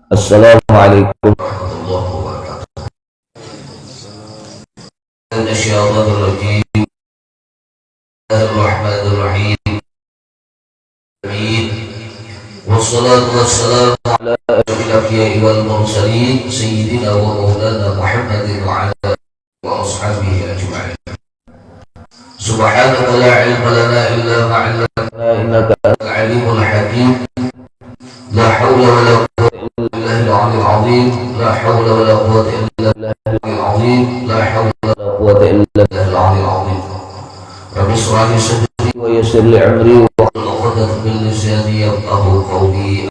Assalamualaikum warahmatullahi wabarakatuh. Bismillahirrahmanirrahim. Wassalatu wassalamu ala asyrafil anbiya'i wal mursalin sayyidina wa maulana Muhammadin wa ala wa ashabihi ajma'in. Subhanaka la ilma lana illa ma 'allamtana innaka antal alimul hakim. La haula wa la quwwata illa billahil 'aliyyil 'azim. La haula wa la quwwata illa billahil 'azim. La haula wa la quwwata illa billahil 'aliyyil 'azim. Rabbi shrah li sadri wa yassir li amri wa hlul 'uqdatam min lisani yafqahu qawli.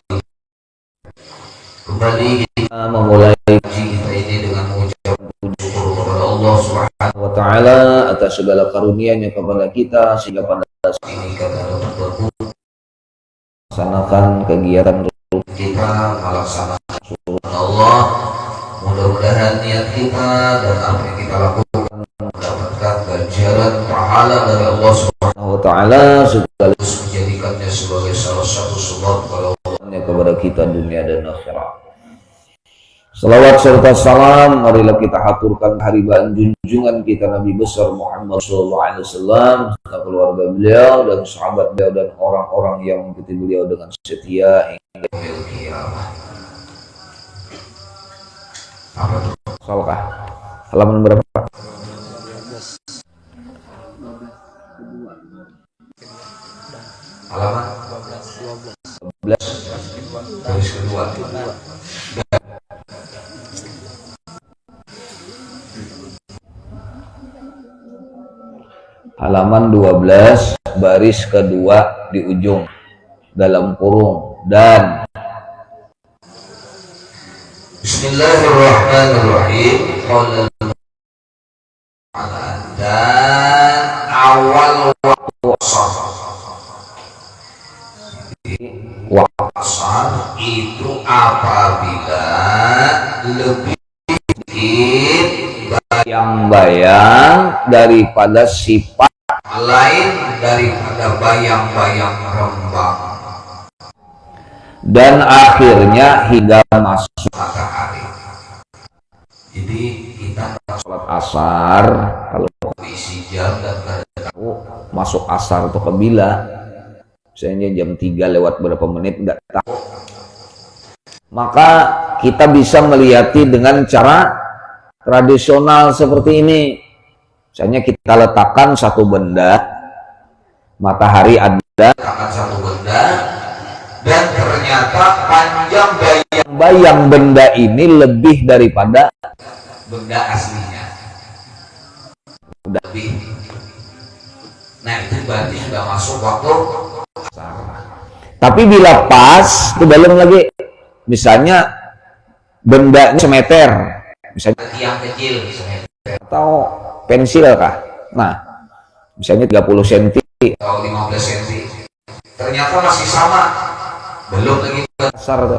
Kembali kita memulai kaji kita ini dengan mengucap syukur kepada Allah Subhanahu wa taala atas segala karunia-Nya kepada kita sehingga pada saat ini kita dapat melaksanakan kegiatan kita, melaksanakan syukur Allah. Mudah-mudahan niat kita dan apa yang kita lakukan mendapatkan ganjaran pahala dari Allah Subhanahu wa taala, sekaligus menjadikannya sebagai salah satu sebab kalau Allah kepada kita dunia dan akhirat. Salawat serta salam marilah kita haturkan haribaan junjungan kita Nabi besar Muhammad sallallahu alaihi wasallam, serta keluarga beliau dan sahabat beliau dan orang-orang yang mengikuti beliau dengan setia hingga yaumil qiyamah. Apa itu? Salkah? Halaman berapa? Halaman 12 garis kedua. Halaman 12 baris kedua di ujung dalam kurung dan Bismillahirrahmanirrahim. Dan awal waktu asar itu apabila lebih sedikit bayang-bayang daripada sifat lain daripada bayang-bayang rembang dan akhirnya hingga masuk matahari. Jadi kita sholat asar kalau isi jam dan masuk asar atau kebila misalnya jam 3 lewat berapa menit nggak tahu, maka kita bisa melihati dengan cara tradisional seperti ini. Misalnya kita letakkan satu benda, matahari ada, letakkan satu benda, dan ternyata panjang bayang benda ini lebih daripada benda aslinya. Udah lebih. Nah itu berarti sudah masuk waktu asar. Tapi bila pas, itu belum lagi. Misalnya bendanya semeter, misalnya tiang kecil atau pensil kah, nah misalnya 30 cm atau 15 cm ternyata masih sama, belum lagi besar tuh.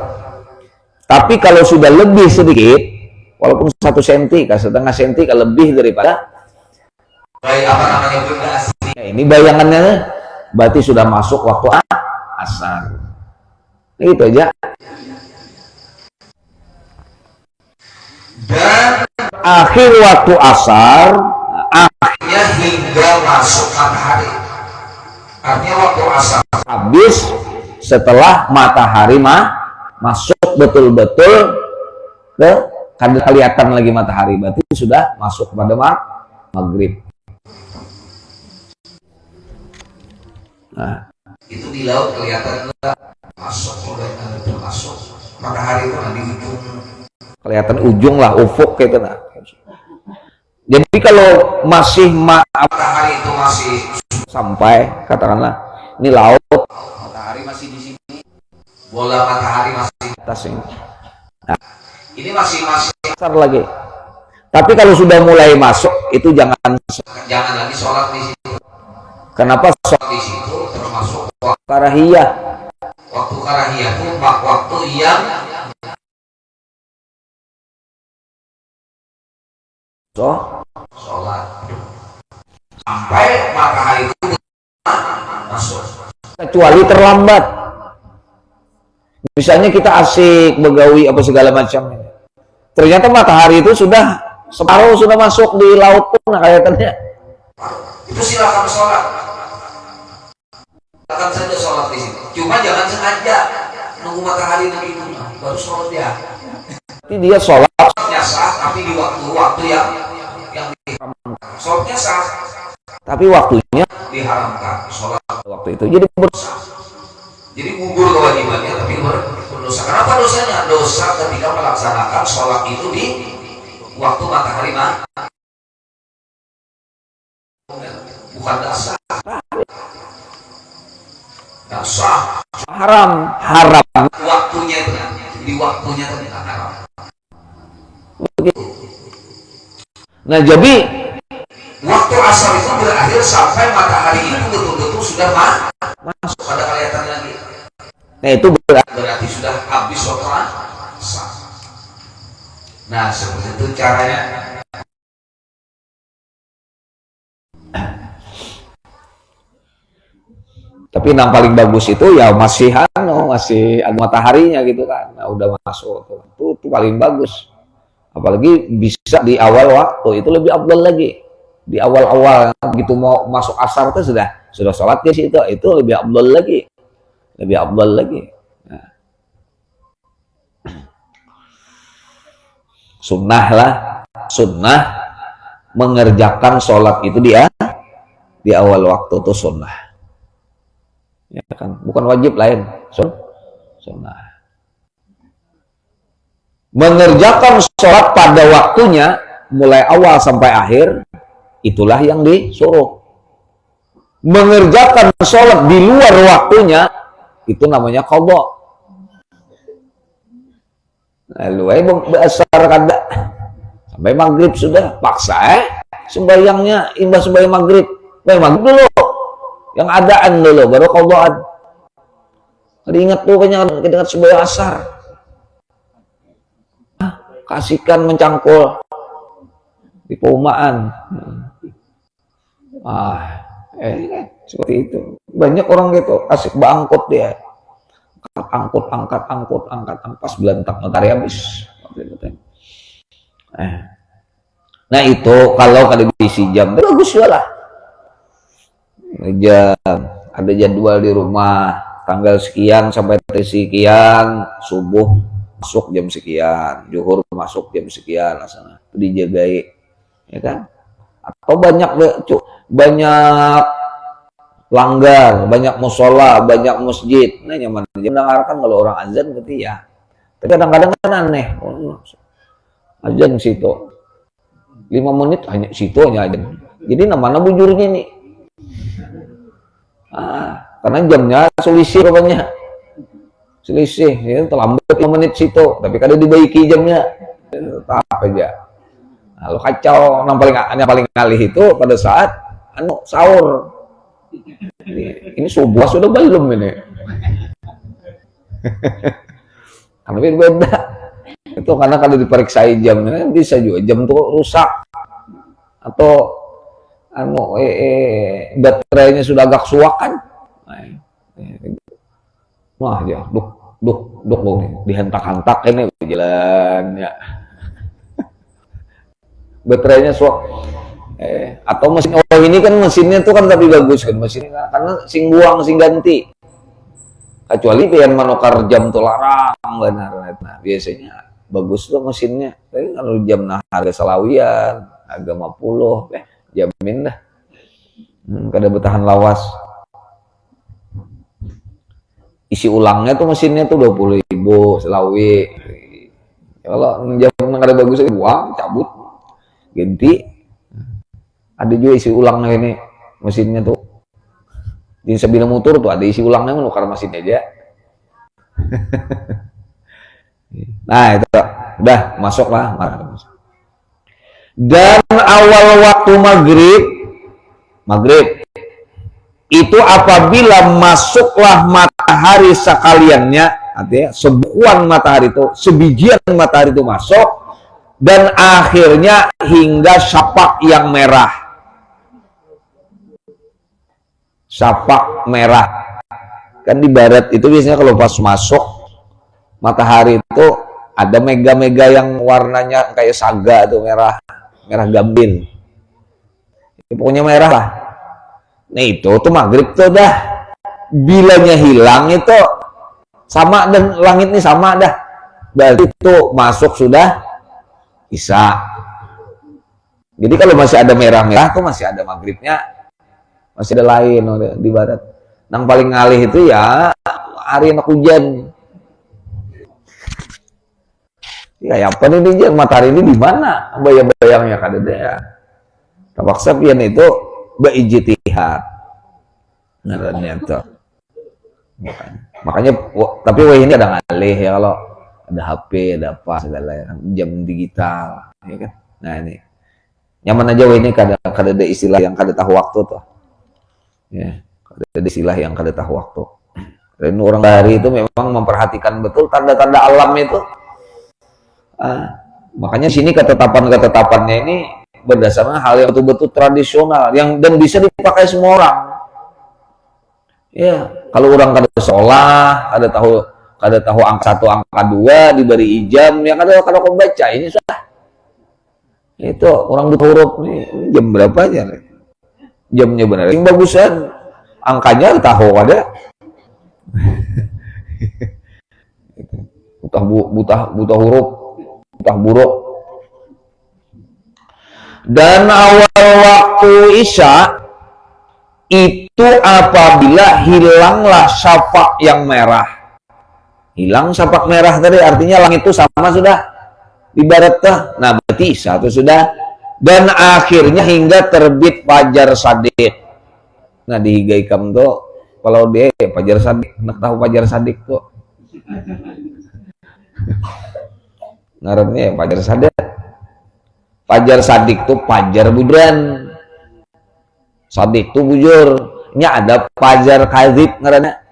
Tapi kalau sudah lebih sedikit, walaupun 1 cm kah, setengah cm kah lebih daripada apa namanya benda asli, ya, ini bayangannya berarti sudah masuk waktu asar. Itu aja. Dan akhir waktu asar akhirnya hingga masuk matahari. Artinya waktu asar habis setelah matahari masuk betul-betul ke kelihatan lagi matahari, berarti sudah masuk pada maghrib. Nah, itu di laut kelihatan masuk, masuk matahari itu di ujung, kelihatan ujung lah, ufuk gitu. Nah, jadi kalau masih matahari itu masih sampai, katakanlah ini laut, matahari masih di sini, bola matahari masih di atas ini. Nah, ini masih besar lagi. Tapi kalau sudah mulai masuk itu jangan lagi sholat di situ. Kenapa? Sholat di situ termasuk waktu karahiyah. Waktu karahiyah itu waktu yang sholat sampai matahari itu masuk, kecuali terlambat. Misalnya kita asik begawi apa segala macam, ternyata matahari itu sudah separuh sudah masuk di laut pun kelihatannya. Itu silakan sholat, silakan saja sholat di situ. Cuma jangan sengaja nunggu matahari nanti baru sholat dia. Jadi dia sholatnya sah, tapi di waktu yang diharamkan. Sholatnya sah, tapi waktunya diharamkan. Sholat waktu itu jadi berdosa. Jadi gugur kewajibannya, tapi berdosa. Kenapa dosanya? Dosa ketika melaksanakan sholat itu di waktu matahari bukan dasar. Dasar haram waktunya itu, di waktunya ternyata haram. Nah, jadi waktu asar itu berakhir sampai matahari itu betul-betul sudah masuk pada kelihatan lagi. Nah, itu berarti sudah habis waktu asar. Nah, seperti itu caranya. Tapi yang paling bagus itu ya masih ada mataharinya gitu kan. Nah, udah masuk itu paling bagus. Apalagi bisa di awal waktu, itu lebih afdal lagi. Di awal-awal gitu mau masuk asar itu sudah sholat di situ, itu lebih afdal lagi. Lebih afdal lagi. Nah. Sunnah mengerjakan sholat itu di awal waktu itu sunnah. Ya kan, bukan wajib lain, sunnah. Mengerjakan sholat pada waktunya mulai awal sampai akhir, itulah yang disuruh. Mengerjakan sholat di luar waktunya, itu namanya qadha. Lalu besar kada sampai maghrib sudah paksa sembahyangnya, imbas sembahyang maghrib dulu, yang adaan dulu baru qadhaan. Ingat tuh kedengar sembahyang asar, kasihkan mencangkul di paumaan. Seperti itu. Banyak orang gitu, asik bangkut dia. Angkut pas belantak matahari habis. Nah, itu kalau diisi jam bagus lah. Jam ada jadwal di rumah, tanggal sekian sampai sekian, subuh masuk jam sekian, zuhur masuk jam sekian, asana dijagai, ya kan? Atau banyak langgar, banyak musola, banyak masjid. Nah, nyaman aja mendengarkan kalau orang azan berarti ya. Tapi kadang-kadang kan aneh, azan situ 5 menit hanya situ aja azan. Jadi namanya bujurnya nih. Karena jamnya selisih rupanya. Selisih, ya, terlambat 5 menit situ, tapi kada dibaiki jamnya. Tetap aja. Lalu kacau, yang paling ngalih itu pada saat sahur. Ini subuh sudah belum ini. Karena beda. Itu karena kalau diperiksai jamnya bisa juga jam itu rusak atau baterainya sudah agak suak kan. Wah, ya, duk nih, dihentak-hentak ini jalan ya. Baterainya suak. Atau mesin ini kan mesinnya tuh kan tapi bagus kan mesinnya, karena sing buang sing ganti. Kecuali pian manukar jam tuh larang benar. Nah, biasanya bagus tuh mesinnya. Tapi kalau jam harga selawian, harga 50, jamin dah. Kada bertahan lawas. Isi ulangnya tuh mesinnya tuh 20.000 selawi. Kalau jam kada bagus buang, cabut, ganti. Ada juga isi ulangnya ini mesinnya tuh di sebila motor tuh ada isi ulangnya menukar mesin aja. Nah, itu udah masuk lah. Dan awal waktu maghrib itu apabila masuklah matahari sekaliannya, artinya sebukuan matahari itu, sebijian matahari itu masuk, dan akhirnya hingga syapak yang merah. Syapak merah kan di barat itu biasanya kalau pas masuk matahari itu ada mega-mega yang warnanya kayak saga tuh, merah, merah gambin. Ya, pokoknya merah lah. Nah itu tuh maghrib tuh dah. Bilanya hilang itu sama, dan langit ini sama dah. Berarti itu masuk sudah Isya. Jadi kalau masih ada merah-merah tuh masih ada maghribnya, masih ada lain di barat. Yang paling ngalih itu ya hari anak hujan. Ya apa nih dia matahari ini di mana? Bayang-bayangnya kan ada ya. Terpaksa pian itu berijtihad. Ngarannya tuh. Makanya tapi wah ini ada ngalih ya, kalau ada HP, ada apa segala jam digital, ya kan. Nah ini nyaman aja wah ini kada ada istilah yang kada tahu waktu tuh. Ya, kada ada istilah yang kada tahu waktu. Dan orang dari itu memang memperhatikan betul tanda-tanda alam itu. Makanya sini ketetapannya ini berdasarkan hal yang betul-betul tradisional yang dan bisa dipakai semua orang. Ya, kalau orang kada sekolah, kada tahu angka 1, angka 2 diberi ijam, ya kada kau baca ini sudah. Itu orang buta huruf nih jam berapa aja nih. Jamnya benar. Yang bagusan angkanya tahu ada. buta huruf, buta buruk. Dan awal waktu Isya itu apabila hilanglah syafa yang merah. Hilang syafa merah tadi artinya langit itu sama sudah di barat tuh. Nah berarti Isya itu sudah. Dan akhirnya hingga terbit fajar shadiq. Nah di Higaikam tuh kalau dia fajar shadiq, nak tahu fajar shadiq tuh. Ngarannya fajar shadiq. Fajar shadiq tuh fajar bujuran. Shadiq tuh bujur. Nya ada fajar kadzib ngarannya.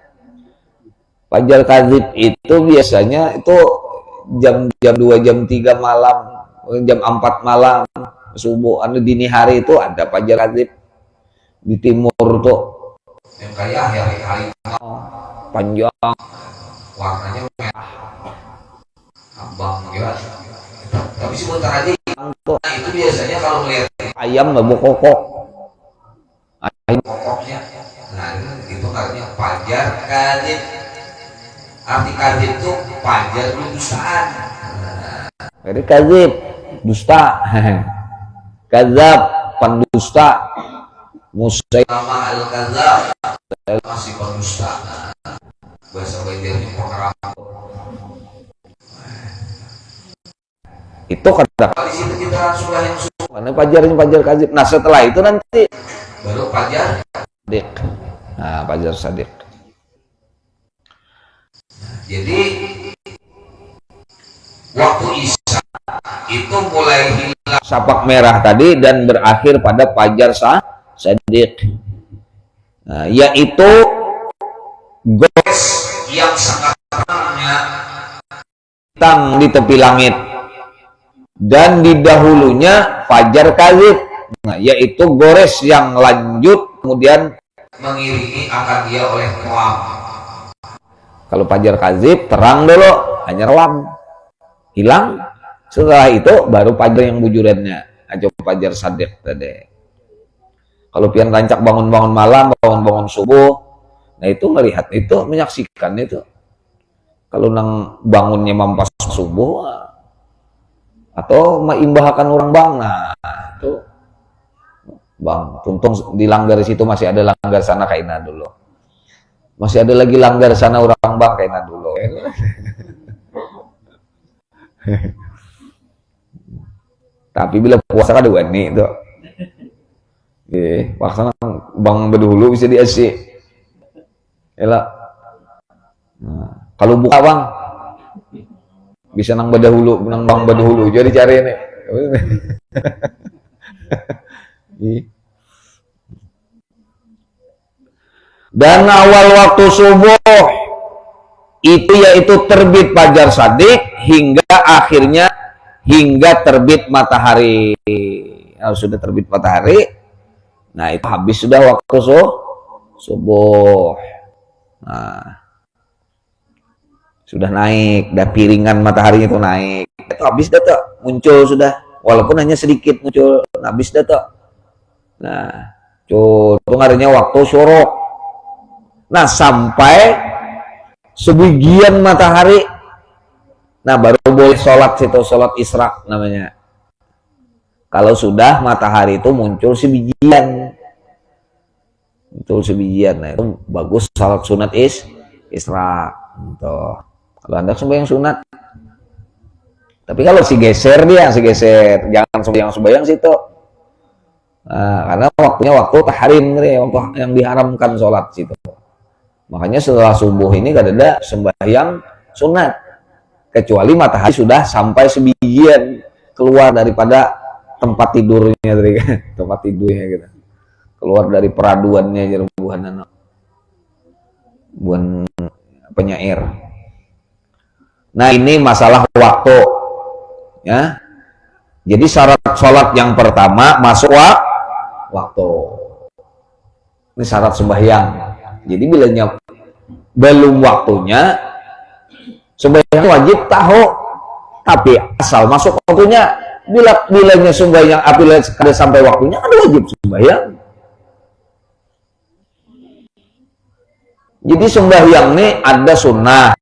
Fajar kadzib itu biasanya itu jam 2, jam 3 malam, jam 4 malam, subuh, dini hari itu ada fajar kadzib di timur tuh. Yang kayak hari-hari panjang, warnanya merah, abang gitu. Tapi sebentar aja itu biasanya kalau melihat ayam nggak bokok, ayam kokoknya. Nah itu katanya fajar kadzib. Arti kadzib itu fajar kedustaan. Jadi kadzib dusta. Kadzab pendusta. Musailama al-kadzab masih pendusta. Bahasa Banjarnya pengerang. Itu kata di situ kita sudah yang sudah. Mana fajar kadzib. Nah setelah itu nanti baru fajar shadiq. Nah fajar shadiq. Jadi waktu Isya itu mulai hilang syafa merah tadi dan berakhir pada fajar shadiq. Nah, yaitu gores yang sangat terangnya bintang di tepi langit dan di dahulunya fajar kadzib. Nah, yaitu gores yang lanjut kemudian mengiringi akan dia oleh kelam. Kalau fajar kadzib terang dulu, hanya relam, hilang. Setelah itu baru fajar yang bujurannya. Aja fajar shadiq tadi. Kalau pian rancak bangun-bangun malam, bangun-bangun subuh, nah itu melihat itu, menyaksikan itu. Kalau nang bangunnya mampas subuh, atau maimbahkan orang bang, nah itu bang, tuntung di langgar situ masih ada langgar sana kaina dulu. Masih ada lagi langgar sana orang bang kayak dulu. Tapi bila puasa kan ada wani itu. Paksana bang berdahulu bisa diasi. Elak. Nah, kalau buka bang bisa nang berdahulu, nang bang berdahulu. Jadi cari ini. Dan awal waktu subuh itu yaitu terbit fajar shadiq hingga akhirnya hingga terbit matahari. Nah, sudah terbit matahari, nah itu habis sudah waktu subuh. Nah sudah naik, dah piringan mataharinya itu naik, itu habis dah tuh, muncul sudah, walaupun hanya sedikit muncul, habis dah tuh. Nah, itu ngarannya waktu syuruk. Nah, sampai sebagian matahari, nah baru boleh sholat situ, sholat isra namanya. Kalau sudah matahari itu muncul sebagian, muncul sebagian, nah itu bagus sholat sunat isra. Tuh. Kalau Anda sembahyang sunat, tapi kalau si geser dia, si geser, jangan sembahyang situ. Nah, karena waktunya waktu tahrim, waktu yang diharamkan sholat situ. Makanya setelah subuh ini gak ada sembahyang sunat, kecuali matahari sudah sampai sebagian keluar daripada tempat tidurnya, tempat tidurnya gitu, keluar dari peraduannya, bukan penyair. Nah, ini masalah waktu ya. Jadi syarat sholat yang pertama masuk waktu. Ini syarat sembahyang. Jadi bilanya belum waktunya, sembahyang wajib tahu, tapi asal masuk waktunya, bilanya sembahyang apabila ada sampai waktunya, ada wajib sembahyang. Jadi sembahyang nih ada sunnah,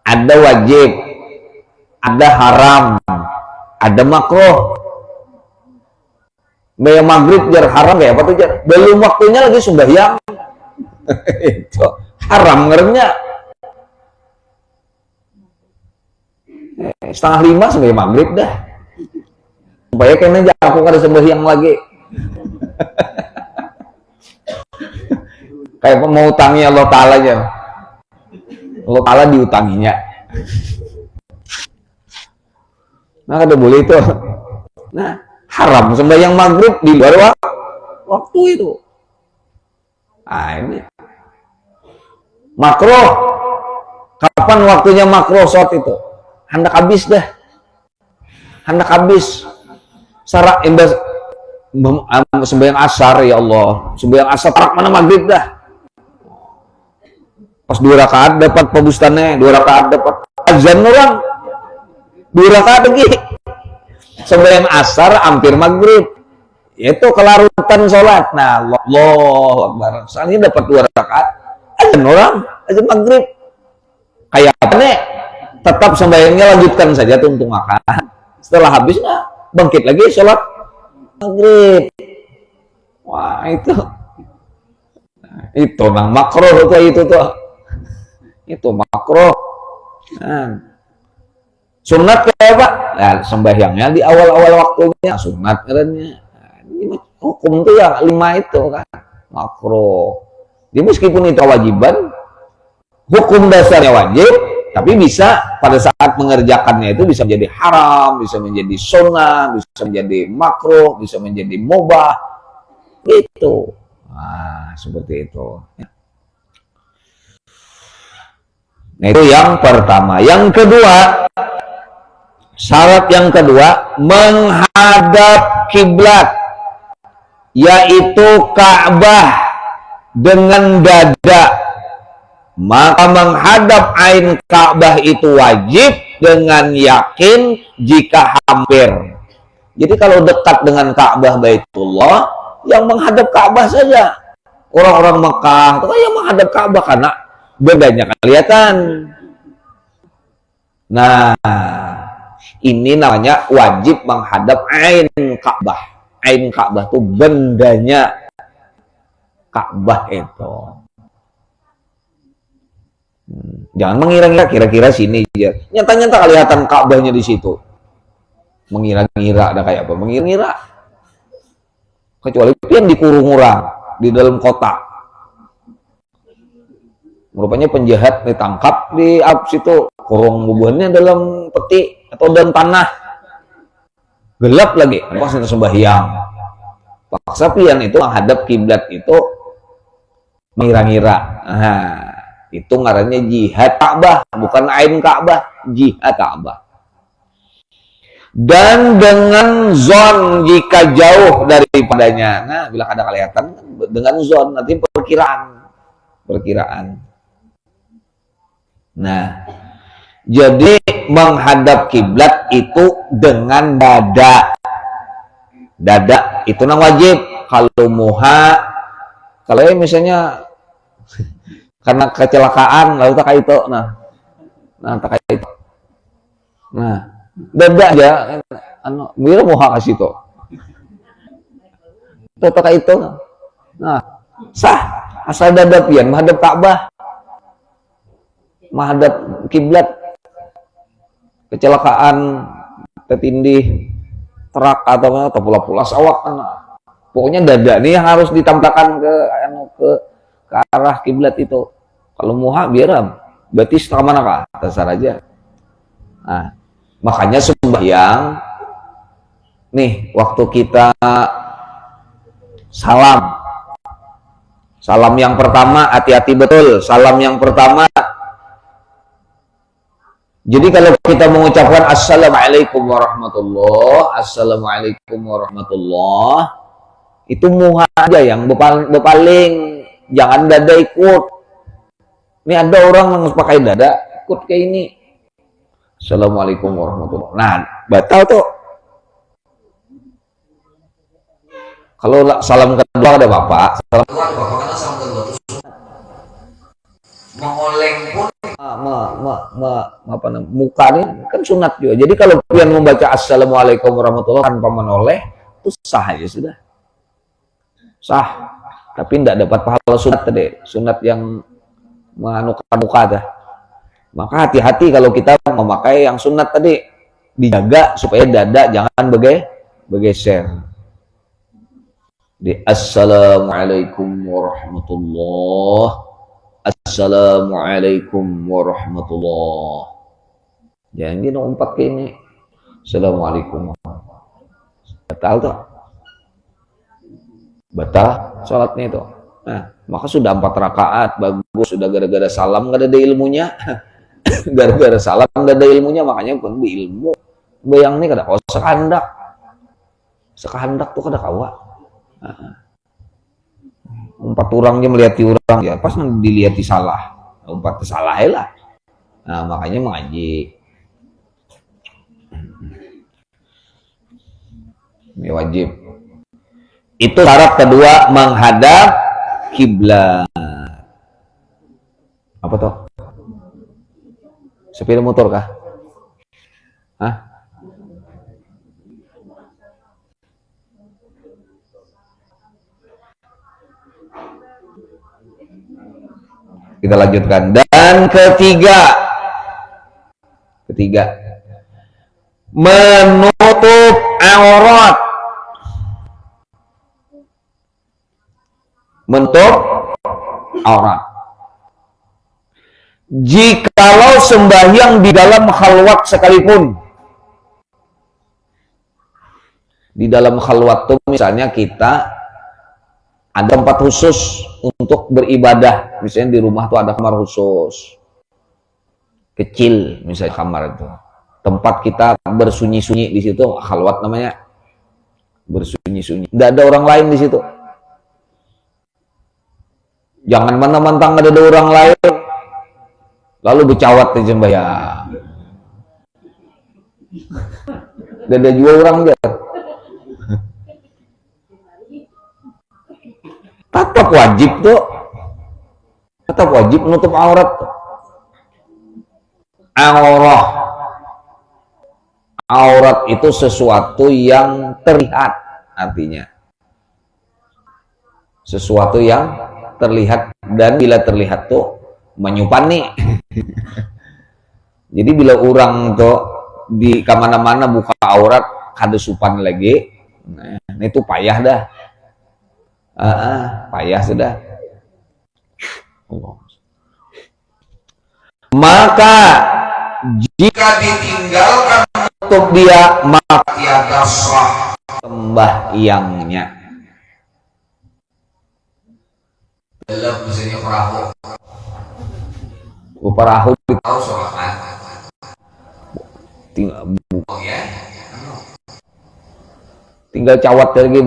ada wajib, ada haram, ada makruh. Bayar maghrib jar haram kayak apa tuh jar? Belum waktunya lagi sembahyang. Itu haram ngernya. 4:30 sembahyang maghrib dah. Supaya kena aku kada sembahyang lagi. Kayak mau utangi Allah Ta'ala aja. Allah Ta'ala diutanginya. Nah, kada boleh itu. Nah, haram sembahyang maghrib di luar waktu itu. Nah, ini makruh. Kapan waktunya makruh sholat itu? Hendak habis dah. Hendak habis. Sarak imbas sembahyang asar, ya Allah. Sembahyang asar tarak mana maghrib dah. Pas 2 rakaat dapat pebustannya, 2 rakaat dapat azan orang, 2 rakaat lagi. Sembahyang asar hampir maghrib, itu kelarutan sholat. Nah, Allahu Akbar. Soalnya dapat 2 rakaat, azan orang, azan maghrib. Kayak apa nih? Tetap sembahyangnya lanjutkan saja tuh untuk makan. Setelah habisnya bangkit lagi sholat maghrib. Wah, itu nang makruh tuh itu tuh. Itu makruh. Nah, sunat kayak apa? Nah, sembahyangnya di awal-awal waktunya sunat katanya. Nah, ini hukum tuh ya 5 itu kan makruh. Jadi meskipun itu kewajiban, hukum dasarnya wajib, tapi bisa pada saat mengerjakannya itu bisa menjadi haram, bisa menjadi sunnah, bisa menjadi makruh, bisa menjadi mubah. Gitu. Nah, seperti itu. Nah, itu yang pertama. Yang kedua, syarat yang kedua, menghadap kiblat, yaitu Ka'bah dengan dada. Maka menghadap ain Ka'bah itu wajib dengan yakin jika hampir. Jadi kalau dekat dengan Ka'bah Baitullah, yang menghadap Ka'bah saja. Orang-orang Mekah itu kan yang menghadap Ka'bah karena bedanya kelihatan. Nah, ini namanya wajib menghadap ain Ka'bah. Ain Ka'bah itu bendanya Ka'bah itu. Jangan mengira-ngira kira-kira sini aja. Nyata-nyata kelihatan Ka'bahnya di situ. Mengira-ngira ada kayak apa? Mengira-ngira. Kecuali yang dikurung orang di dalam kota. Rupanya penjahat ditangkap di situ, kurung bubuhannya dalam peti atau dalam tanah, gelap lagi, pas itu sembahyang. Paksa pian itu menghadap kiblat itu mengira-ngira. Nah, itu ngarannya jihad Ka'bah, bukan ain Ka'bah, jihad Ka'bah. Dan dengan zon jika jauh daripadanya. Nah, bila ada kelihatan dengan zon, nanti perkiraan. Nah, jadi menghadap kiblat itu dengan dada. Dada itu nang wajib. Kalau muha, kalau misalnya karena kecelakaan lalu tak itu, nah tak itu. Nah, dada aja, mira muha kasih itu. Tak itu. Nah, sah asal dada pian menghadap Ka'bah, menghadap kiblat. Kecelakaan tertindih truk atau pula sawak, pokoknya dada nih yang harus ditampakkan ke arah kiblat itu. Kalau muha biar berarti setengah mana kah, terserah aja. Nah, makanya sembahyang nih waktu kita salam yang pertama, hati-hati betul salam yang pertama. Jadi kalau kita mengucapkan Assalamualaikum warahmatullah, Assalamualaikum warahmatullah, itu muha aja yang berpaling, jangan dada ikut. Ini ada orang yang pakai dada ikut kayak ini. Assalamualaikum warahmatullah. Nah, batal tuh. Kalau salam kedua ada bapak, salam kedua ada bapak, karena salam kedua itu mengoleng pun muka ini kan sunat juga. Jadi kalau kalian membaca Assalamualaikum warahmatullah tanpa menoleh itu sah ya sudah, sah. Tapi tidak dapat pahala sunat tadi, sunat yang menganukan muka dah. Maka hati-hati kalau kita memakai yang sunat tadi, dijaga supaya dada jangan bergeser. Di Assalamualaikum warahmatullah, Assalamualaikum warahmatullah. Jangan dia umpat ke ini. Assalamualaikum. Batal tuh. Batal sholatnya itu. Nah, maka sudah 4 rakaat, bagus. Sudah gara-gara salam gak ada ilmunya. Gara-gara salam gak ada ilmunya, makanya pun ilmu. Bayang nih kada kau sekandak. Sekandak tuh kada kawa. Nah. 4 orangnya melihati orang ya pas dilihati salah, 4 salah lah. Nah, makanya mengaji ini wajib. Itu syarat kedua menghadap kiblat. Apa toh? Sepeda motor kah? Hah? Kita lanjutkan. Dan ketiga menutup aurat. Menutup aurat. Jikalau sembahyang di dalam khalwat sekalipun. Di dalam khalwat itu misalnya kita ada tempat khusus untuk beribadah, misalnya di rumah tuh ada kamar khusus kecil, misalnya kamar itu tempat kita bersunyi-sunyi, di situ khalwat namanya, bersunyi-sunyi, tidak ada orang lain di situ. Jangan mentang-mentang ada orang lain lalu bercawat di sembahyang. Dan ada juga orang dia tetap wajib tuh, tetap wajib menutup aurat. Aurat itu sesuatu yang terlihat, artinya sesuatu yang terlihat, dan bila terlihat tuh menyupani. Jadi bila orang tuh di kemana-mana buka aurat kada supan lagi, nah itu payah dah. Payah sudah. Maka jika ditinggalkan untuk dia, maka tiada sah sembahyangnya. Dalam misalnya perahu. Perahu tahu sholat. Tinggal cawat lagi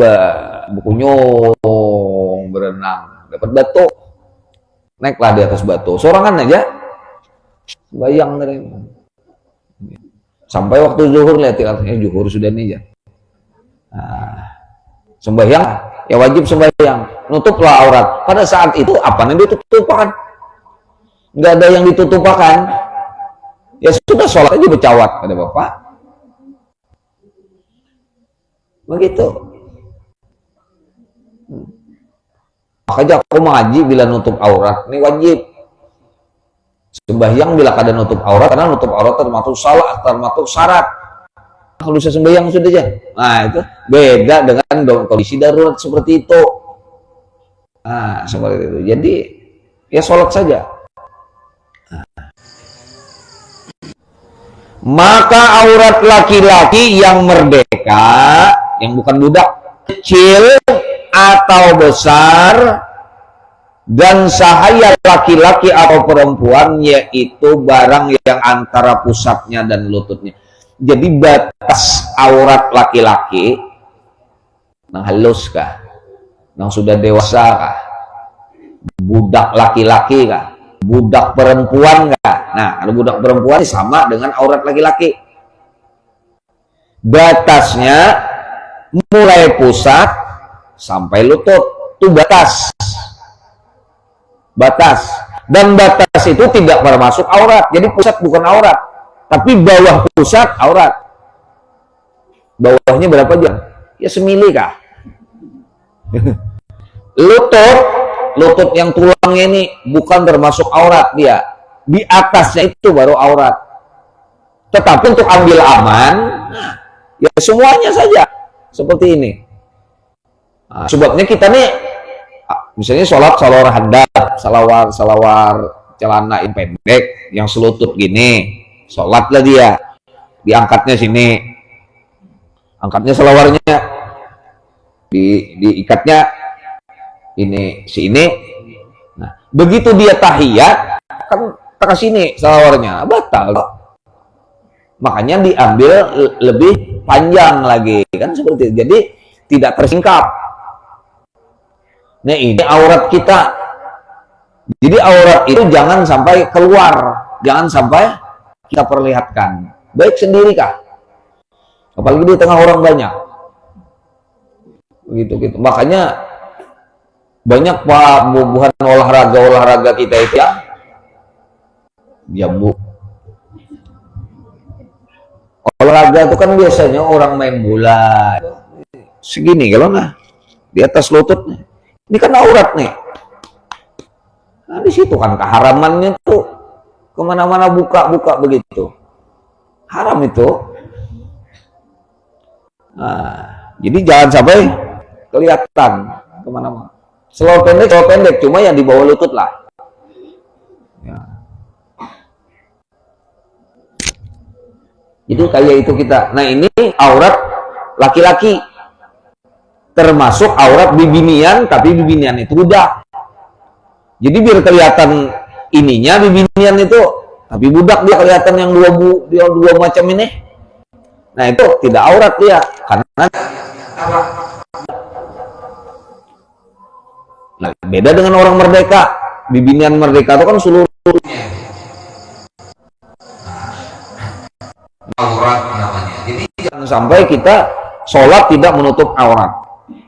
bukunyong berenang, dapat batu, naiklah di atas batu, sorangan aja, Sembahyang dari sampai waktu zuhur, lihat zuhur sudah nih ya. Nah, sembahyang ya wajib sembahyang, nutuplah aurat. Pada saat itu apa yang ditutupakan? Nggak ada yang ditutupakan. Ya sudah, sholat aja bercawat, ada bapak. Begitu. Makanya aku mengaji bila nutup aurat, ini wajib. Sembahyang bila kada nutup aurat, karena nutup aurat termasuk salat, termasuk syarat. Kalau bisa sembahyang sudah aja. Nah itu beda dengan kondisi darurat seperti itu. Nah seperti itu. Jadi ya sholat saja. Nah. Maka aurat laki-laki yang merdeka, yang bukan budak, kecil atau besar, dan sahaya laki-laki atau perempuan, yaitu barang yang antara pusatnya dan lututnya. Jadi batas aurat laki-laki nang halus kah, nang sudah dewasa kah, budak laki-laki kah, budak perempuan kah. Nah kalau budak perempuan sama dengan aurat laki-laki, batasnya mulai pusat sampai lutut, itu batas. Dan batas itu tidak termasuk aurat. Jadi pusat bukan aurat, tapi bawah pusat aurat. Bawahnya berapa jam? Ya semili kah? Lutut yang tulangnya ini bukan termasuk aurat dia. Di atasnya itu baru aurat. Tetapi untuk ambil aman, ya semuanya saja seperti ini. Nah, sebabnya kita nih, misalnya salawar handap, salawar celana pendek yang selutut gini, sholatlah dia, diangkatnya sini, angkatnya salawarnya, diikatnya ini sini. Nah begitu dia tahiyat kan ke sini salawarnya batal, makanya diambil lebih panjang lagi kan seperti itu. Jadi tidak tersingkap. Nah ini aurat kita. Jadi aurat itu jangan sampai keluar, jangan sampai kita perlihatkan, baik sendiri kah, apalagi di tengah orang banyak. Begitu. Makanya banyak pak bubuhan olahraga kita itu ya jambu. Olahraga itu kan biasanya orang main bola segini, kalau nggak di atas lututnya. Ini kan aurat nih. Nah di situ kan keharamannya tuh, kemana-mana buka begitu, haram itu. Nah, jadi jangan sampai kelihatan kemana-mana. Selawar pendek, cuma yang di bawah lutut lah. Ya. Jadi kayak itu kita. Nah ini aurat laki-laki, termasuk aurat bibinian, tapi bibinian itu budak. Jadi biar kelihatan ininya bibinian itu, tapi budak dia kelihatan yang dua macam ini. Nah itu tidak aurat dia, karena nah, beda dengan orang merdeka. Bibinian merdeka itu kan seluruhnya aurat namanya. Jadi jangan sampai kita sholat tidak menutup aurat.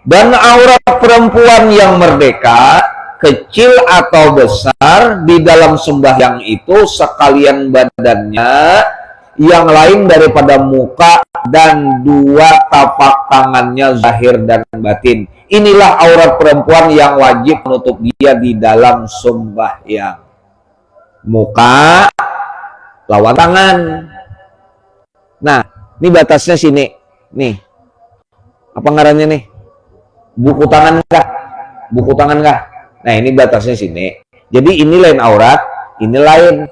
Dan aurat perempuan yang merdeka, kecil atau besar, di dalam sembahyang itu sekalian badannya, yang lain daripada muka dan dua tapak tangannya zahir dan batin. Inilah aurat perempuan yang wajib menutup dia di dalam sembahyang. Muka lawan tangan. Nah, ini batasnya sini. Nih. Apa ngarannya nih? Buku tangan enggak? Buku tangan enggak? Nah, ini batasnya sini. Jadi ini lain aurat, ini lain.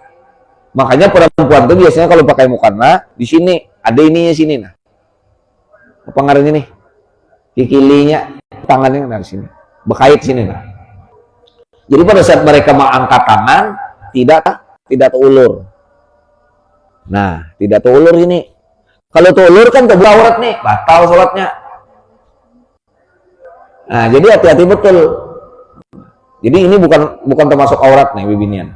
Makanya perempuan tuh biasanya kalau pakai mukena di sini, ada ininya sini nah. Apa ngarannya nih? Kikilinya, tangannya dari sini. Bekait sini nah. Jadi pada saat mereka mengangkat tangan, tidak terulur. Nah, tidak terulur ini. Kalau terulur kan kebuka aurat nih, batal sholatnya. Nah, jadi hati-hati betul. Jadi ini bukan termasuk aurat nih bibinian.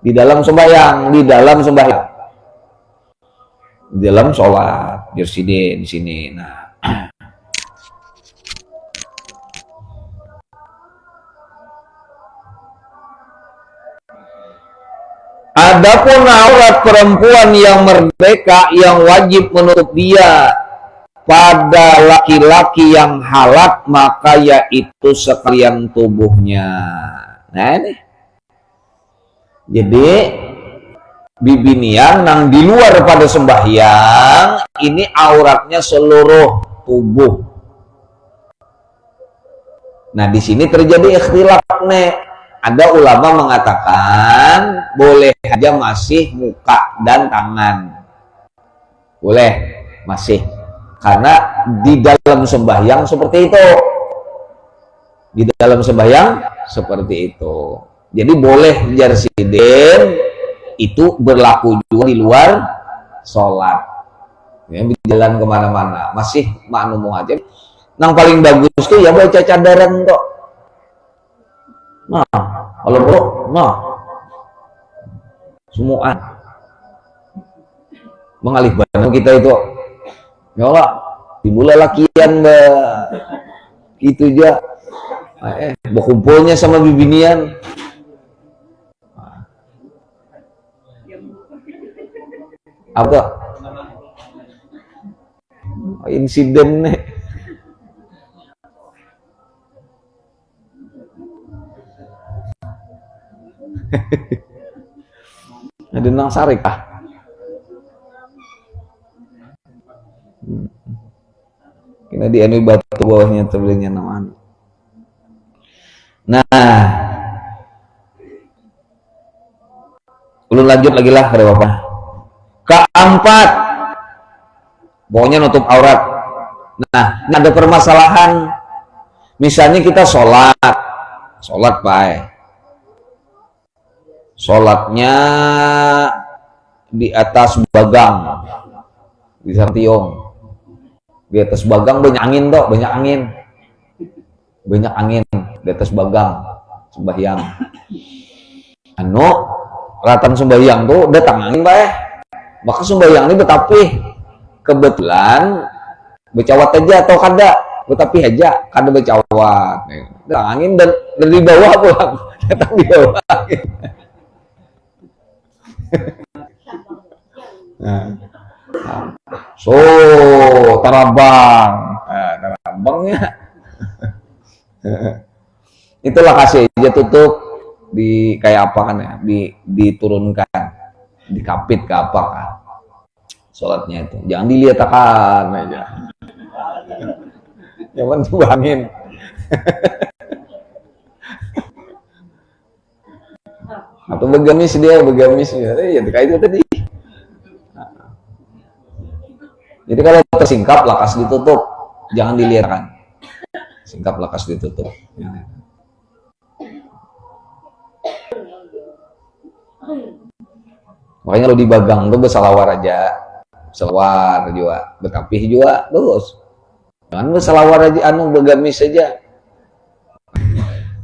Di dalam sembahyang, di dalam sembahyang, di dalam sholat, Yoside di sini. Nah, adapun aurat perempuan yang merdeka yang wajib menutup dia pada laki-laki yang halak, maka yaitu sekalian tubuhnya. Nah ini. Jadi bibinian nang di luar pada sembahyang ini auratnya seluruh tubuh. Nah di sini terjadi ikhtilaf nih. Ada ulama mengatakan boleh aja masih muka dan tangan, boleh masih, karena di dalam sembahyang seperti itu, di dalam sembahyang seperti itu. Jadi boleh jarsidin itu berlaku juga di luar sholat, ya, di jalan kemana-mana masih maknum aja. Yang paling bagus tuh ya baca cadaran kok. Nah, kalau bro, nah semua mengalih badan kita itu, ya Allah, dimulai lakian gitu aja, berkumpulnya sama bibinian. Apa insiden nih? Ada nang sarik ah. Kena di anu batu bawahnya terbelinya nama. Nah, ulun lanjut lagi lah ada apa? Keempat, pokoknya nutup aurat. Nah, ini ada permasalahan. Misalnya kita sholat Pak. Sholatnya di atas bagang, di Sartiong. Di atas bagang banyak angin toh, banyak angin di atas bagang sembahyang. Anu ratan sembahyang tuh datang angin Pak. Maka sembahyang ini betapi kebetulan becawat aja atau kada betapi aja kada becawat. Datang angin dan dari bawah pulang datang di bawah angin. So tarabangnya itulah kasih aja tutup di kayak apa kan ya, diturunkan, dikapit ke apa kan sholatnya itu, jangan dilihat akan aja jangan tuangin. Atau begamis ya kayak itu tadi. Jadi kalau tersingkap lakas ditutup, jangan dilihatkan. Singkap lakas ditutup. Makanya lo di bagang tuh bersalawar aja, selawar juga, betapih juga bagus. Jangan bersalawar aja, anu begamis saja.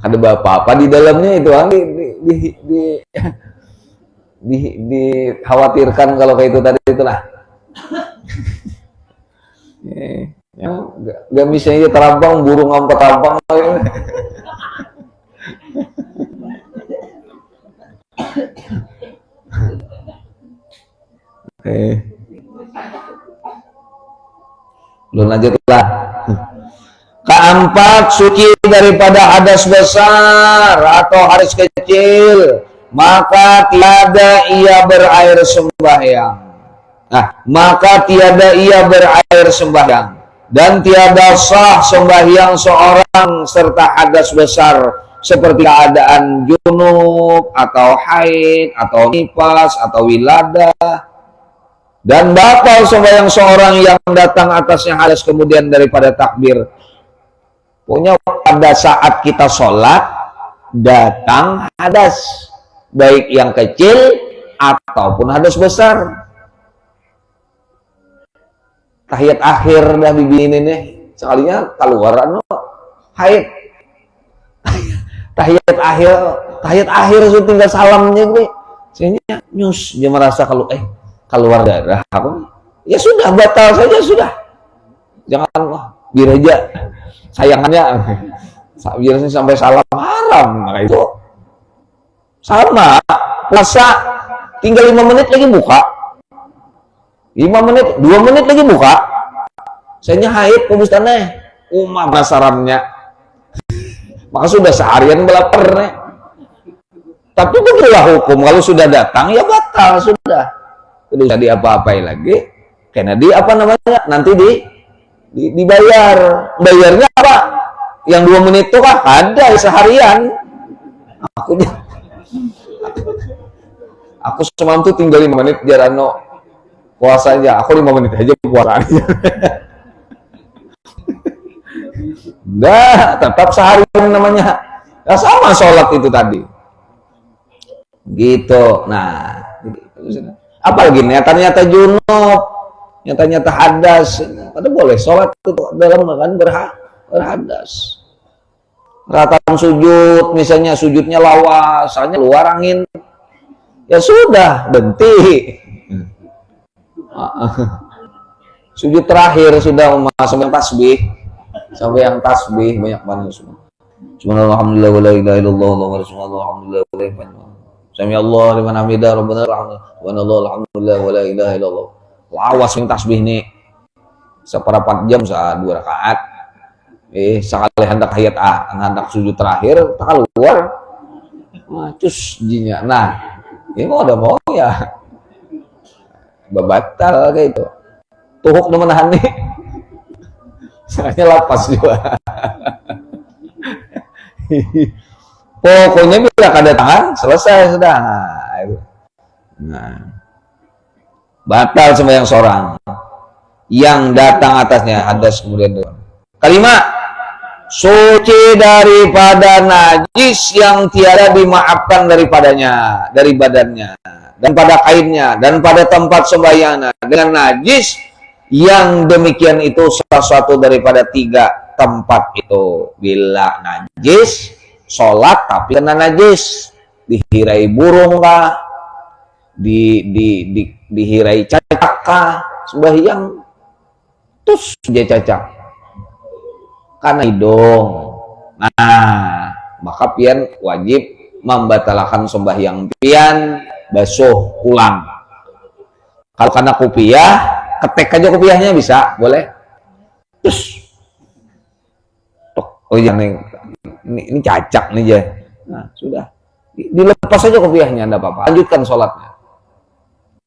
Ada apa-apa di dalamnya itu dikhawatirkan kalau kayak itu tadi itulah. Ya, gamisnya aja terabang, burung ngomong terabang. Oke. Belum lanjutlah. Keempat, suci daripada hadas besar atau hadas kecil, maka tiada ia berair sembahyang. Nah, maka tiada ia berair sembahyang dan tiada sah sembahyang seorang serta hadas besar seperti keadaan junub atau haid atau nifas atau wiladah, dan batal sembahyang seorang yang datang atasnya hadas kemudian daripada takbir. Pokoknya pada saat kita sholat datang hadas, baik yang kecil ataupun hadas besar. Tahiyat akhir dah bibi ini nih, sekalinya keluaran no haid. Tahiyat akhir itu tinggal salamnya nih, Saya nyus, dia merasa kalau keluar darah, aku ya sudah batal saja sudah. Jangan biar aja sayangannya biasanya sampai salam haram, maka itu sama puasa tinggal 5 menit lagi buka, 5 menit 2 menit lagi buka, saya haid pembustane umah penasarannya, maka sudah seharian belapar nih. Tapi begitulah hukum, kalau sudah datang ya batal sudah, tidak usah diapa-apain lagi, karena nanti dibayar. Bayarnya apa? Yang 2 menit itu kah? Ada seharian. Aku semalam tuh tinggal 5 menit jarano puasa aja. Aku 5 menit aja puasa aja. Enggak, tetap seharian namanya. Ya sama sholat itu tadi. Gitu. Nah, apalagi nyata-nyata junub, nyata-nyata hadas, ada boleh sholat itu dalam kan berhadas. Ratan sujud, misalnya sujudnya lawas, soalnya luar angin, ya sudah berhenti. Sujud terakhir sudah sampai yang tasbih banyak banget semua. Subhanallah, alhamdulillah, wala ilaha illallah, wa rasulullah, alhamdulillah, wala ilaha illallah. Sami Allah liman hamidah, rabbana subhanallah, alhamdulillah, wala ilaha illallah. Lawas yang tasbih nih seperempat jam 2 rakaat. Sekali hendak hayat hendak sujud terakhir tak keluar. Cus jinya. Nah, ini mau ya babatal kayak itu. Tuhuk menahan nih. Soalnya lapas juga. Pokoknya bila kedatangan selesai sudah. Nah, batal sembahyang seorang yang datang atasnya hadas kemudian kelima, suci daripada najis yang tiada dimaafkan daripadanya, dari badannya dan pada kainnya dan pada tempat sembahyangnya dengan najis yang demikian itu salah satu daripada 3 tempat itu. Bila najis sholat tapi kena najis, dihirai burung kah, dihirai cacak kah, sembahyang terus dia cacak karena hidung. Nah, maka pian wajib membatalkan sembahyang pian, basuh ulang. Kalau karena kopiah, ketek aja kopiahnya bisa, boleh. Terus oh iya ini cacak nih ya. Nah, sudah. Dilepas saja kopiahnya, enggak apa-apa. Lanjutkan sholatnya.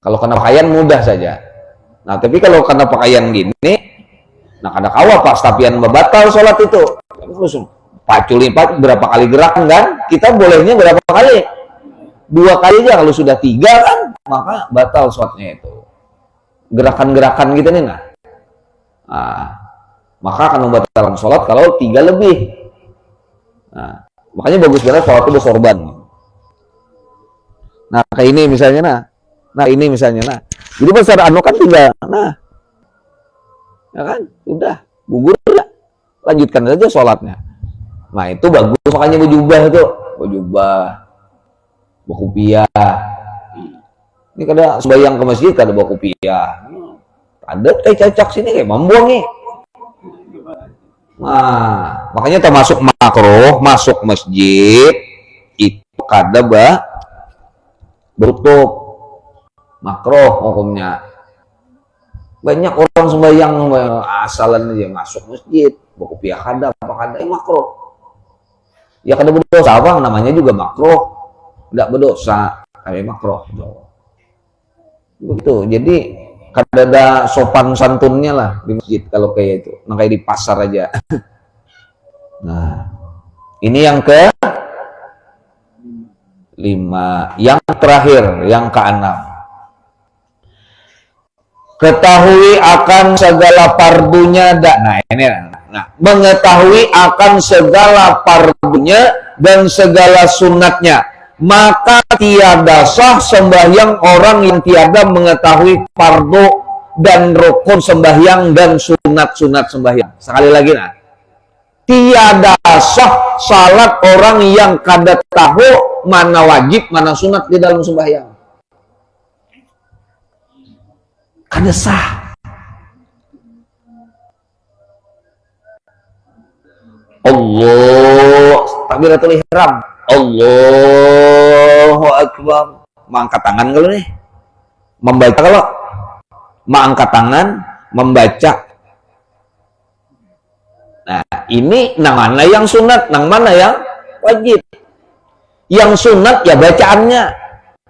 Kalau kena pakaian mudah saja. Nah, tapi kalau kena pakaian gini, nah kada kawa pas tapian membatal sholat itu. Terus pacul berapa kali gerakan kan? Kita bolehnya berapa kali? 2 kali aja. Kalau sudah 3 kan, maka batal sholatnya itu. Gerakan-gerakan gitu nih, nah. Maka akan membatalkan sholat kalau 3 lebih. Nah, makanya bagus banget sholat itu bersorban. Nah, kayak ini misalnya, nah ini misalnya, jadi besar kan tinggal, ya kan, udah gugur ya, lanjutkan saja sholatnya. Nah itu bagus, makanya bejubah itu, berkopiah. Ini kada sembahyang ke masjid kada berkopiah, ada cacak sini kayak membuang nih. Nah, makanya termasuk makruh masuk masjid itu kada berutup, makruh hukumnya. Banyak orang sembahyang asalan aja masuk masjid, berkopiah kada makruh. Ya kada berdosa, apa namanya juga makruh, tidak berdosa, tapi makruh. Begitu. Jadi kada ada sopan santunnya lah di masjid kalau kayak itu, kayak di pasar aja. Nah, ini yang ke-5, yang terakhir, yang ke-6. Ketahui akan segala fardunya mengetahui akan segala fardunya dan segala sunatnya, maka tiada sah sembahyang orang yang tiada mengetahui fardu dan rukun sembahyang dan sunat-sunat sembahyang. Sekali lagi, tiada sah salat orang yang kada tahu mana wajib mana sunat di dalam sembahyang. kada sah. Allah takbiratul ihram, Allahu akbar, mengangkat tangan kalau nih membaca, kalau mengangkat tangan membaca. Nah ini nang mana yang sunat, nang mana yang wajib. Yang sunat ya bacaannya,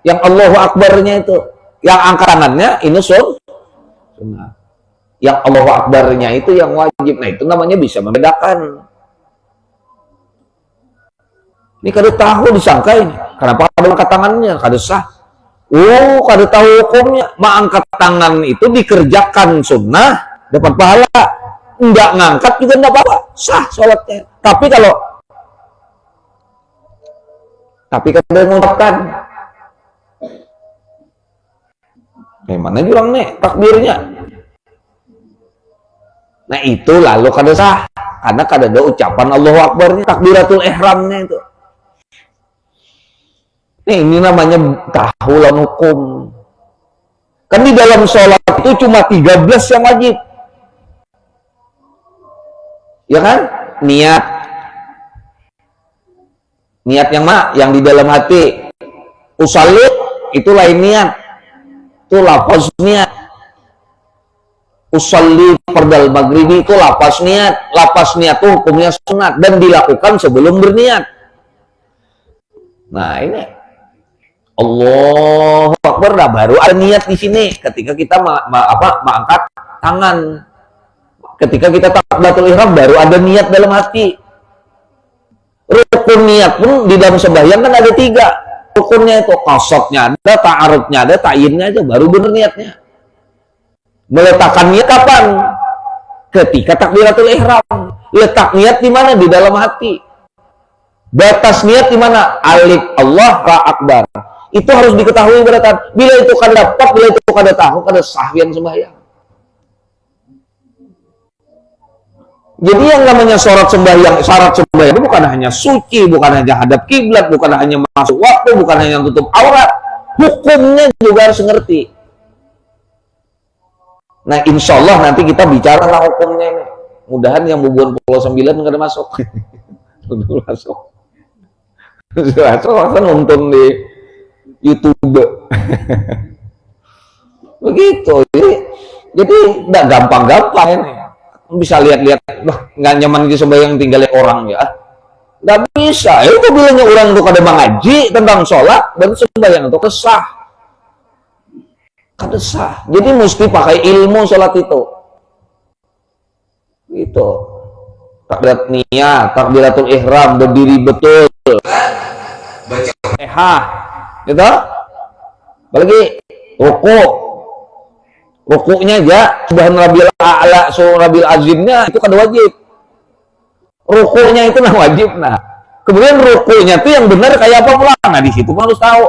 yang Allahu akbarnya itu, yang angkat tangannya ini sunat. Yang Allahu akbarnya itu yang wajib. Nah itu namanya bisa membedakan. Ini kada tahu disangka ini. Kenapa kada angkat tangannya? Kada sah. Oh, kada tahu hukumnya. Mengangkat tangan itu dikerjakan sunnah, dapat pahala. Enggak ngangkat juga enggak apa-apa. Sah sholatnya. Tapi kada mengucapkan. Mana bilang nih takbirnya? Nah itu lalu kada sah. Karena kada ada ucapan Allahu Akbarnya, takbiratul ihramnya itu. Ini namanya tahulan hukum. Kan di dalam sholat itu cuma 13 yang wajib. Ya kan? Niat. Niat yang mana? Yang di dalam hati. Usalli itu lain niat. Itu lafaz niat. Usalli fardal maghribi itu lafaz niat. Lafaz niat itu hukumnya sunat dan dilakukan sebelum berniat. Nah ini Allahu Akbar, nah baru ada niat di sini. Ketika kita mengangkat tangan, ketika kita takbiratul ihram baru ada niat dalam hati. Rukun niat pun di dalam sembahyang kan ada 3. Rukunnya itu qasatnya ada, ta'arudnya ada, ta'yinnya aja baru benar niatnya. Meletakkan niat kapan? Ketika takbiratul ihram. Letak niat di mana? Di dalam hati. Batas niat di mana? Alif Allah Ra Akbar. Itu harus diketahui beratan. Bila itu kada dapat, bila itu kada tahu, kada sah yang sembahyang. Jadi yang namanya syarat sembahyang itu bukan hanya suci, bukan hanya hadap kiblat, bukan hanya masuk waktu, bukan hanya tutup aurat. Hukumnya juga harus ngerti. Nah, insya Allah nanti kita bicara tentang hukumnya ini. Mudahan yang bubuan Pulau 9 kada masuk. Udah masuk. Sudah nonton di YouTube. Begitu. Jadi tidak gampang-gampang ini. Bisa lihat-lihat, nggak nyaman di sembahyang tinggalin orang ya. Nggak bisa. Itu bilangnya orang itu kada mengaji tentang sholat dan sembahyang itu kesah. Kada sah. Jadi mesti pakai ilmu sholat itu. Gitu. Takbirat niat, takbiratul ihram, berdiri betul. Baca gitu. Apalagi rukuknya aja subhan rabbil a'la rabbil azimnya itu kan wajib. Rukuknya itu nah wajib. Nah, kemudian rukuknya itu yang benar kayak apa pula? Nah, di situ harus tahu.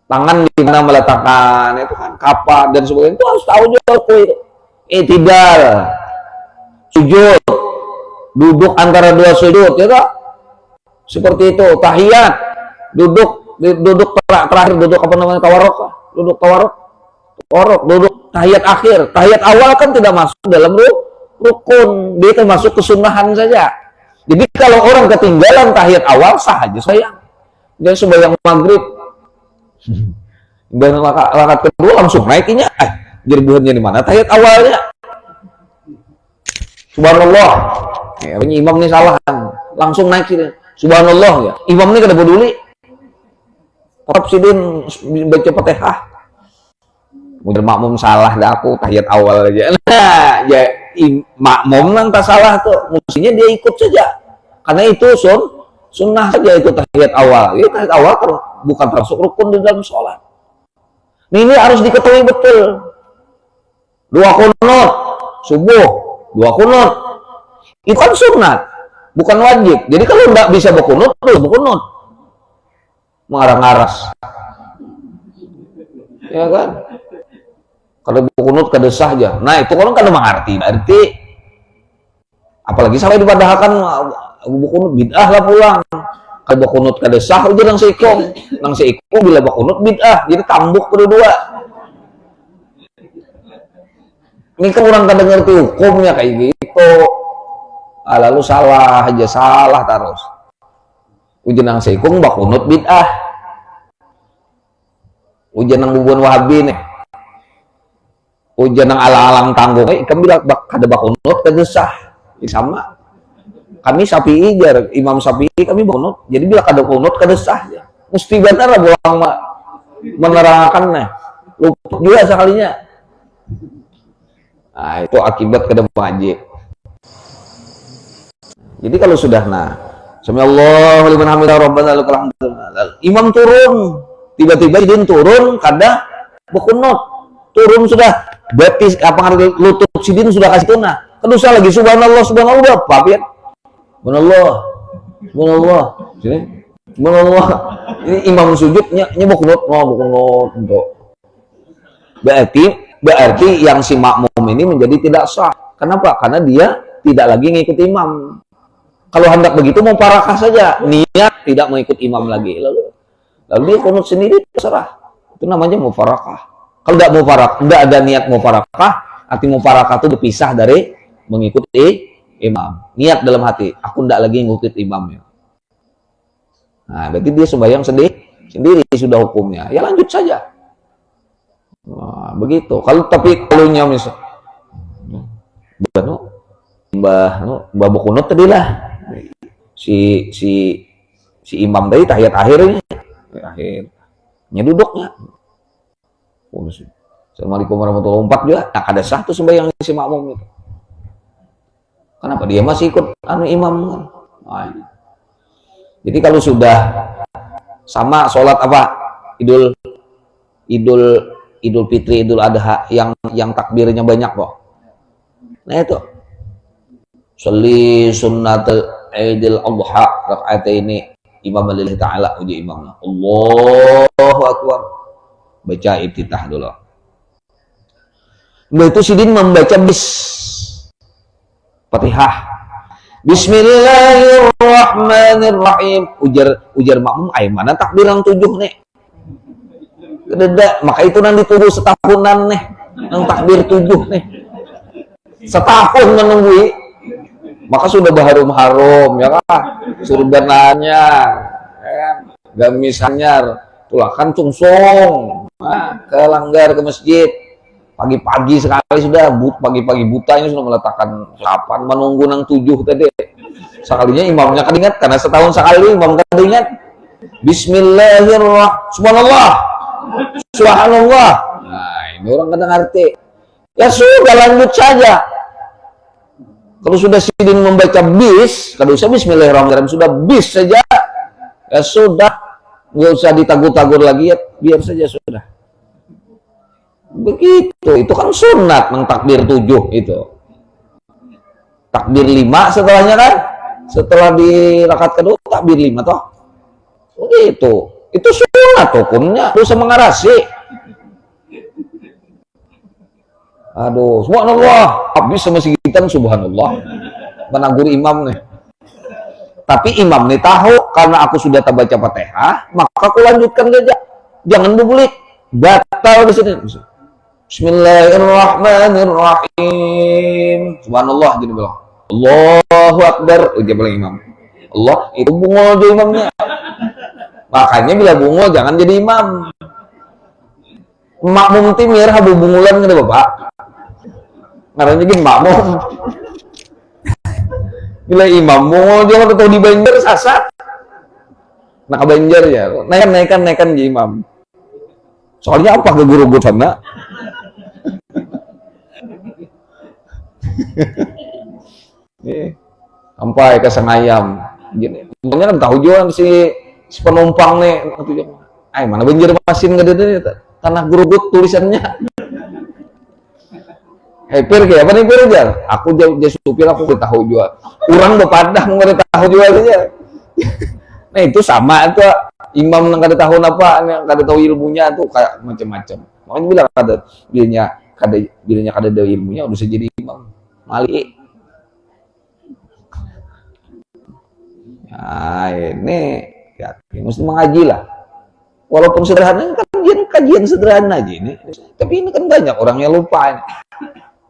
Tangan di mana meletakkan, itu kan kapan dan sebagainya itu harus tahu juga rukuk itu. I'tidal, sujud, duduk antara dua sujud, ya toh? Seperti itu. Tahiyat, duduk terakhir, duduk apa namanya, tawarruk, duduk tawarruk, duduk tahiyat akhir. Tahiyat awal kan tidak masuk dalam rukun, dia termasuk kesunahan saja. Jadi kalau orang ketinggalan tahiyat awal sah aja sayang. Dia sembahyang maghrib, dan rakaat kedua langsung naiknya, jadi buahnya di mana? Tahiyat awalnya. Subhanallah. Ya, ini imam nih salah, langsung naik sini. Subhanallah ya. Imam ini kada peduli. Tetap sidin baca Fatihah. Udah makmum salah dah aku tahiyat awal aja. Nah, ya makmum nang tak salah tuh, mestinya dia ikut saja. Karena itu sunnah saja itu tahiyat awal. Ya, tahiyat awal kan bukan termasuk rukun di dalam sholat. Ini harus diketahui betul. 2 qunut subuh, 2 qunut itu kan sunat, bukan wajib. Jadi kalau tidak bisa berqunut, berqunut mengarang-aras, ya kan? Kalau berqunut kada sah aja. Nah itu orang kada mengerti. Berarti apalagi sampai dipadahkan berqunut bid'ah lah pulang. Kalau berqunut kada sah udah nang seikong bila berqunut bid'ah. Jadi tambuk kedua-dua. Ini kan orang kadang ngerti hukumnya kayak gitu. Lalu salah aja, salah terus. Ujian nang seikung bakunut bid'ah. Ujian nang bubuan wahabi nih. Ujian nang ala-alang tanggung. Ikan bilang kada bakunut kada sah. Sama. Kami Syafi'i jar, Imam Syafi'i kami bakunut. Jadi bila kada kunut kada sah. Mesti benar lah bolang menerangkan nih. Luput juga sekalinya. Nah, itu akibat kada wajib. Jadi kalau sudah sami Allahu liman hamidah rabbana lakal hamdu. Imam turun, tiba-tiba izin turun kada bekunut. Turun sudah batis apa lutut sidin sudah kasih tunah. Kedusa lagi subhanallah subhanallah papian. Subhanallah. Subhanallah. Sini. Subhanallah. Ini imam sujudnya bekunut, bekunut untuk. Berarti yang si makmum ini menjadi tidak sah. Kenapa? Karena dia tidak lagi ngikut imam. Kalau hendak begitu mau parakah saja, niat tidak mengikut imam lagi. Lalu dia kunut sendiri terserah. Itu namanya mufarakah. Kalau tidak mufarakah, tidak ada niat mufarakah, arti mufarakah itu berpisah dari mengikuti imam. Niat dalam hati, aku tidak lagi ngikut imamnya. Nah, berarti dia sembahyang sendiri sudah hukumnya. Ya lanjut saja. Nah, begitu. Kalau misal Mbah Bukunut tadi lah. Si imam tadi tahiyat akhirnya duduknya. Assalamualaikum warahmatullahi wabarakatuh juga. Nah, ada sah tuh sembahyang si makmum itu. Kenapa dia masih ikut imam? Nah, jadi kalau sudah sama sholat apa Idul Fitri, Idul Adha yang takbirnya banyak kok. Nah itu sholli sunnat Idul Adha rakaat ini imam lillahi ta'ala uji imamnya Allahu Akbar baca iftitah dulu. Nah itu sidin membaca Fatihah Bismillahirrahmanirrahim ujar makmum mana takbir yang 7 nih maka itu nanti tunggu setahunan nih yang takbir 7 nih setahun menunggu maka sudah berharum-harum ya kan surga nanyar ya, gamis hanyar tulakan cungsong ke langgar ke masjid pagi-pagi sekali sudah pagi-pagi butanya sudah meletakkan 8 menunggu nang 7 tadi sekalinya imamnya kadingat karena setahun sekali imam kadingat Bismillahirrahmanirrahim Subhanallah. Nah, ini orang kadang arti. Ya sudah lanjut saja. Kalau sudah sidin membaca kalau usah Bismillahirrahmanirrahim sudah saja. Ya sudah, nggak usah ditagur-tagur lagi ya, biar saja sudah. Begitu, itu kan sunat takbir 7 itu. Takbir 5 setelahnya kan? Setelah di rakaat kedua takbir 5 toh. Begitu. Itu sunat hukumnya, dosa mengarasi. Aduh, subhanallah, habis sama segitan subhanallah. Menagur imam nih. Tapi imam nih tahu karena aku sudah terbaca Fatihah, maka aku lanjutkan saja. Jangan dibulik, batal di sini. Bismillahirrahmanirrahim. Subhanallah jadi bilang. Allahu Akbar, ujar bilang imam. Allah itu bungol dia imamnya. Makanya bila bungul jangan jadi imam. Makmum timir habu bungulan gitu Bapak. Ngaranya gini makmum. Bila imam bungul jangan tahu di Banjar sasat. Nah ke Banjar ya, naikan jadi imam. Soalnya apa ke guru sana? Sampai ke Sengayam. Gini. Kan tahu juga si penumpang nih mana Banjar masin gede tanah gerugut tulisannya pir kayak apa nih pir aja aku jadi supir aku tahu juga orang bepadang nggak tahu juga aja nah itu sama itu imam nggak tahu apa nggak tahu ilmunya tuh kayak macam-macam makanya bilang bilanya ada ilmunya udah jadi imam mali nah ini ya, mesti mengaji lah. Walaupun sederhana, kajian sederhana aja ini. Tapi ini kan banyak orang yang lupa ini.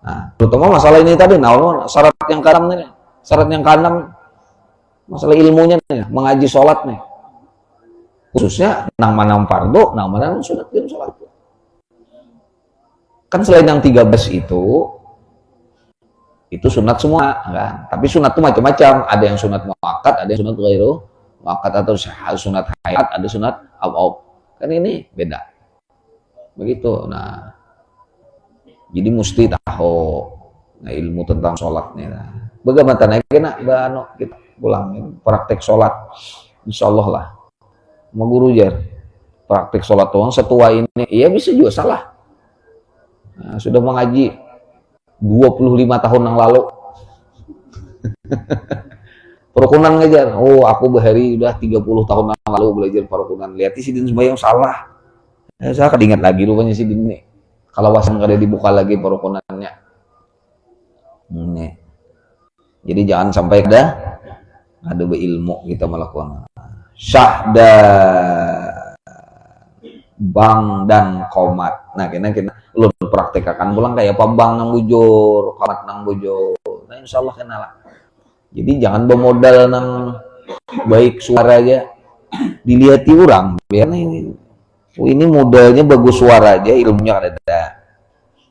Nah, terutama masalah ini tadi, nah, syarat yang keenam nih, syarat yang keenam, masalah ilmunya nih, mengaji sholat nih. Khususnya nang mana fardu, nang mana sunat dan sholat. Kan selain yang 13 itu sunat semua kan. Tapi sunat itu macam-macam, ada yang sunat muakkad, ada yang sunat ghairu muakkad, atau sunat hayat, ada sunat awab. Kan ini beda. Begitu. Nah, jadi mesti tahu ilmu tentang sholatnya. Nah, bagaimana naiknya nak kita pulang praktek sholat, insyaallah lah. Mau guru jar praktek sholat tuang setua ini, iya bisa juga salah. Nah, sudah mengaji 25 tahun yang lalu. Perukunan ngajar. Oh, aku bahari udah 30 tahun yang lalu belajar perukunan. Lihat si din sembahyang salah. Saya kedingat lagi rupanya si din nih. Kalau wasan kada dibuka lagi perukunannya. Nih. Jadi jangan sampai ada berilmu kita melakukan. Syahda bang dan komat. Nah, kita lu praktikakan pulang kayak apa bang nang bujur, komat nang bujur. Nah, insyaallah kenal. Jadi jangan bermodal nang baik suara aja. Dilihat orang, biar ini modalnya bagus suara aja, ilmunya ada.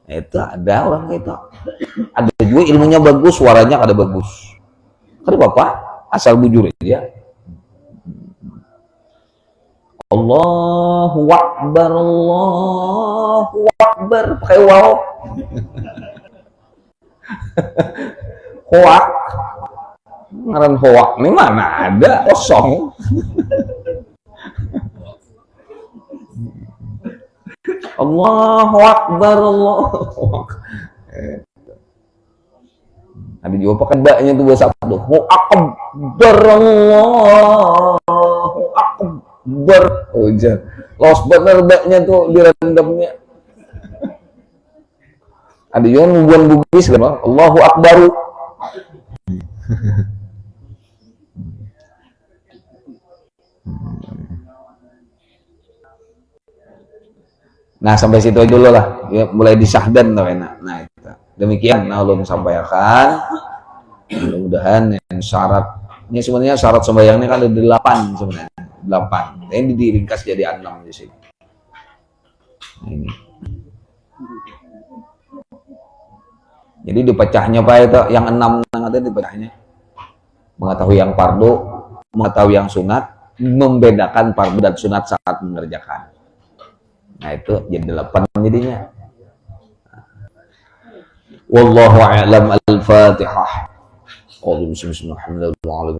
Itu ada orang itu. Ada juga ilmunya bagus, suaranya kada bagus. Kan Bapak asal bujur aja. Allahu Akbar, Allahu Akbar, pakai wow. Hoak, ngaran hoak ini mana ada, kosong. Allahu Akbar, Allahu Akbar. Ada juga pakai baknya tuh bahasa apa tuh? Akbar, Allahu Akbar. Ujar. Los bener baknya tuh direndamnya. Ada juga nubuan bugis kan? Allahu Akbaru. Nah, sampai situ aja dulu lah. Ya, mulai disahdan tuh enak. Nah, itu. Demikian nah ulun sampaikan. Mudah-mudahan yang syaratnya sebenarnya syarat sembahyangnya kan ada 8 sebenarnya. 8. Ini diringkas jadi 6 di sini. Nah, ini. Jadi dipecahnya Pak itu yang 6 nanti dipecahnya. Mengetahui yang fardu, mengetahui yang sunat, membedakan fardu dan sunat saat mengerjakan. Nah, itu jadi 8 jadinya. Wallahu a'lam. Al-Fatihah. Qul bismillahirrahmanirrahim.